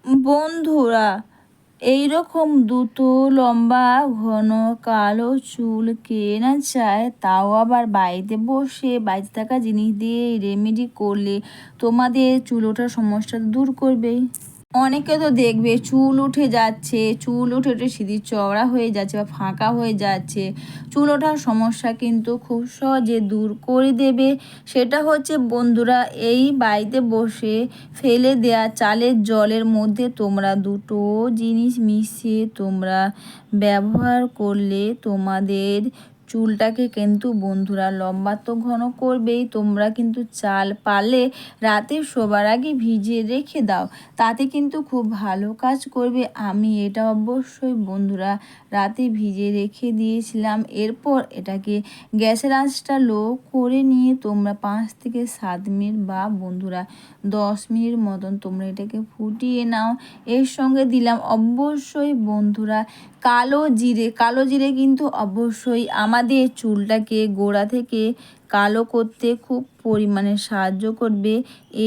বন্ধুরা, এইরকম দ্রুত লম্বা ঘন কালো চুল কে না চায়, তাও আবার বাড়িতে বসে বাড়িতে থাকা জিনিস দিয়ে রেমেডি করলে তোমাদের চুল ওঠার সমস্যা দূর করবে। অনেকে তো দেখবে চুল উঠে যাচ্ছে, চুল উঠে উঠে সিঁথি চওড়া হয়ে যাচ্ছে বা ফাঁকা হয়ে যাচ্ছে। চুল ওঠার সমস্যা কিন্তু খুব সহজে দূর করে দেবে। সেটা হচ্ছে বন্ধুরা, এই বাড়িতে বসে ফেলে দেয়া চালের জলের মধ্যে তোমরা দুটো জিনিস মিশিয়ে তোমরা ব্যবহার করলে তোমাদের চুলটাকে কিন্তু বন্ধুরা লম্বা তো ঘন করবেই। তোমরা কিন্তু চাল পারলে রাতে শোবার আগে ভিজিয়ে রেখে দাও, তাতে কিন্তু খুব ভালো কাজ করবে। আমি এটা অবশ্যই বন্ধুরা রাতে ভিজিয়ে রেখে দিয়েছিলাম। এরপর এটাকে গ্যাসের আঁচটা লো করে নিয়ে তোমরা 5 থেকে 7 মিনিট বা বন্ধুরা 10 মিনিট মতন তোমরা এটাকে ফুটিয়ে নাও। এর সঙ্গে দিলাম অবশ্যই বন্ধুরা কালো জিরে। কালো জিরে কিন্তু অবশ্যই আমাদের চুলটাকে গোড়া থেকে কালো করতে খুব পরিমাণে সাহায্য করবে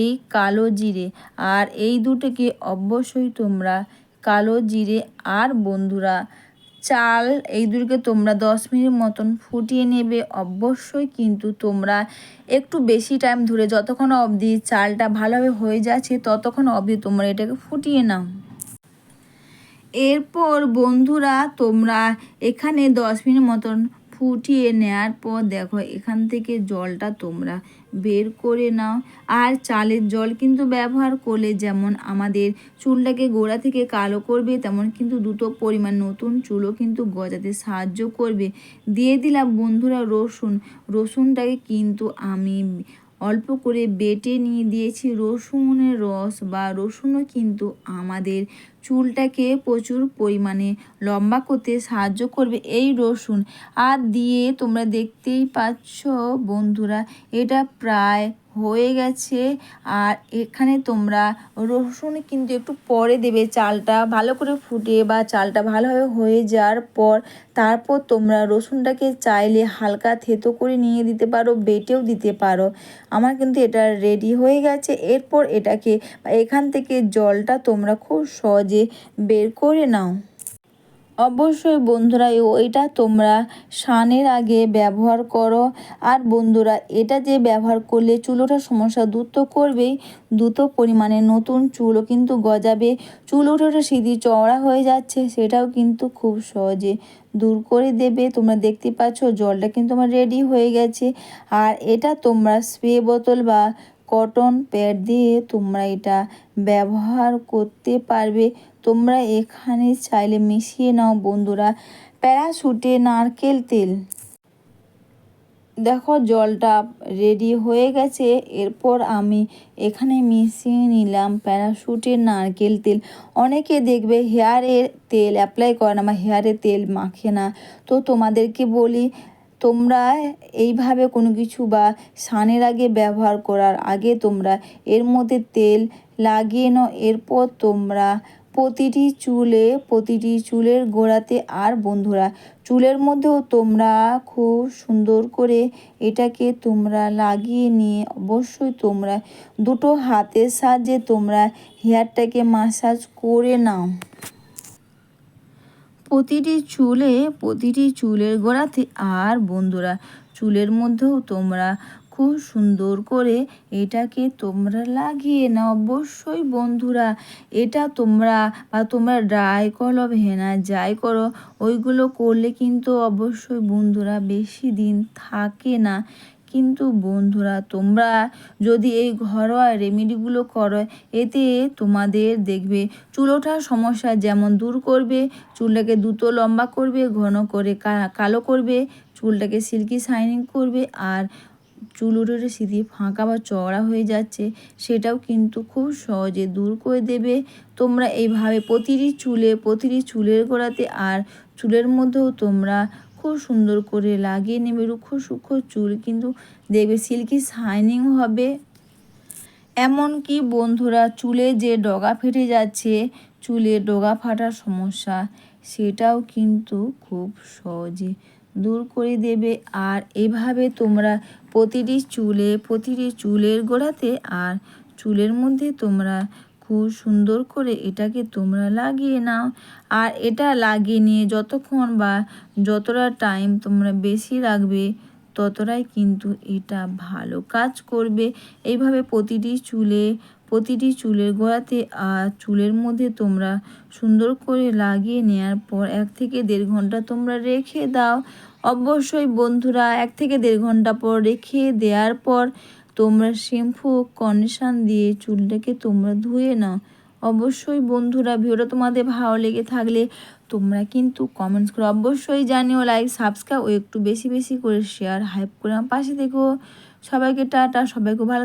এই কালো জিরে। আর এই দুটোকে অবশ্যই তোমরা কালো জিরে আর বন্ধুরা চাল, এই দুটোকে তোমরা 10 মিনিট মতন ফুটিয়ে নেবে। অবশ্যই কিন্তু তোমরা একটু বেশি টাইম ধরে যতক্ষণ অবধি চালটা ভালোভাবে হয়ে যাচ্ছে ততক্ষণ অবধি তোমরা এটাকে ফুটিয়ে নাও। এরপর বন্ধুরা তোমরা এখানে 10 মিনিট মতন ফুটিয়ে নেওয়ার পর দেখো এখান থেকে জলটা তোমরা বের করে নাও। আর চালের জল কিন্তু ব্যবহার করলে যেমন আমাদের চুলটাকে গোড়া থেকে কালো করবে, তেমন কিন্তু দ্রুত পরিমাণ নতুন চুলও কিন্তু গজাতে সাহায্য করবে। দিয়ে দিলাম বন্ধুরা রসুন। রসুনটাকে কিন্তু আমি অল্প করে বেটে নিয়ে দিয়েছি। রসুনের রস বা রসুনও কিন্তু আমাদের চুলটাকে প্রচুর পরিমাণে লম্বা করতে সাহায্য করবে এই রসুন। আর দিয়ে তোমরা দেখতেই পাচ্ছ বন্ধুরা এটা প্রায় হয়ে গেছে। আর এখানে তোমরা রসুন কিন্তু একটু পরে দেবে, চালটা ভালো করে ফুটে বা চালটা ভালোভাবে হয়ে যাওয়ার পর তারপর তোমরা রসুনটাকে চাইলে হালকা থেতো করে নিয়ে দিতে পারো, বেটেও দিতে পারো। আমার কিন্তু এটা রেডি হয়ে গেছে। এরপর এটাকে এখান থেকে জলটা তোমরা খুব সহজে বের করে নাও। অবশ্যই বন্ধুরা ওইটা তোমরা স্নানের আগে ব্যবহার করো। আর বন্ধুরা এটা যে ব্যবহার করলে চুল ওঠার সমস্যা দূর তো করবেই, দ্রুত পরিমাণে নতুন চুলও কিন্তু গজাবে। চুল উঠে উঠে সিঁথি চওড়া হয়ে যাচ্ছে সেটাও কিন্তু খুব সহজে দূর করে দেবে। তোমরা দেখতে পাচ্ছ জলটা কিন্তু আমার রেডি হয়ে গেছে। আর এটা তোমরা স্প্রে বোতল বা কটন প্যাড দিয়ে তোমরা এটা ব্যবহার করতে পারবে। তোমরা এখানে চাইলে মিশিয়ে নাও বন্ধুরা প্যারাশুটে নারকেল তেল। দেখো জলটা রেডি হয়ে গেছে। এরপর আমি এখানে মিশিয়ে নিলাম প্যারাশুটের নারকেল তেল। অনেকে দেখবে হেয়ারের তেল অ্যাপ্লাই করে না বা হেয়ারে তেল মাখে না, তো তোমাদেরকে বলি তোমরা এইভাবে কোনো কিছু বা স্নানের আগে ব্যবহার করার আগে তোমরা এর মধ্যে তেল লাগিয়ে নাও। এরপর তোমরা প্রতিটি চুলের গোড়াতে আর বন্ধুরা চুলের মধ্যেও তোমরা খুব সুন্দর করে এটাকে তোমরা লাগিয়ে নিয়ে অবশ্যই তোমরা দুটো হাতের সাহায্যে তোমরা হেয়ারটাকে মাসাজ করে নাও। প্রতিটি চুলের গোড়াতে আর বন্ধুরা চুলের মধ্যেও তোমরা খুব সুন্দর করে এটাকে তোমরা লাগিয়ে নাও। অবশ্যই বন্ধুরা এটা তোমরা ড্রাই করো হেনা যাই করো ওইগুলো করলে কিন্তু অবশ্যই বন্ধুরা বেশি দিন থাকে না। কিন্তু বন্ধুরা তোমরা যদি এই ঘরোয়া রেমেডিগুলো করো এতে তোমাদের দেখবে চুল ওঠার সমস্যা যেমন দূর করবে, চুলটাকে দ্রুত লম্বা করবে, ঘন করে কালো করবে, চুলটাকে সিল্কি শাইনিং করবে। আর চুল উঠে উঠে সিঁথি ফাঁকা বা চওড়া হয়ে যাচ্ছে সেটাও কিন্তু খুব সহজে দূর করে দেবে। তোমরা এইভাবে প্রতিটি চুলের গোড়াতে আর চুলের মধ্যেও তোমরা খুব সুন্দর করে লাগিয়ে নেবে। রুক্ষ সূক্ষ্ম চুল কিন্তু দেখবে সিল্কি শাইনিং হবে। এমনকি বন্ধুরা চুলে যে ডগা ফেটে যাচ্ছে, চুলে ডগা ফাটার সমস্যা সেটাও কিন্তু খুব সহজে দূর করে দেবে। আর এভাবে তোমরা প্রতিটি চুলের গোড়াতে আর চুলের মধ্যে তোমরা খুব সুন্দর করে এটাকে তোমরা লাগিয়ে নাও। আর এটা লাগিয়ে নিয়ে যতক্ষণ বা যতটা টাইম তোমরা বেশি রাখবে ততটাই কিন্তু এটা ভালো কাজ করবে। এইভাবে প্রতিটি চুলের গোড়াতে আর চুলের মধ্যে তোমরা সুন্দর করে লাগিয়ে নেওয়ার পর 1 থেকে 1.5 ঘন্টা তোমরা রেখে দাও। অবশ্যই বন্ধুরা 1 থেকে 1.5 ঘন্টা পর রেখে দেওয়ার পর তোমরা শ্যাম্পু কন্ডিশন দিয়ে চুলটাকে তোমরা ধুয়ে নাও। অবশ্যই বন্ধুরা ভিডিওটা তোমাদের ভালো লেগে থাকলে তোমরা কিন্তু কমেন্টস করে অবশ্যই জানিও, লাইক সাবস্ক্রাইব ও একটু বেশি বেশি করে শেয়ার হাইপ করে আমার পাশে থেকো। সবাইকে টাটা, সবাইকে ভালো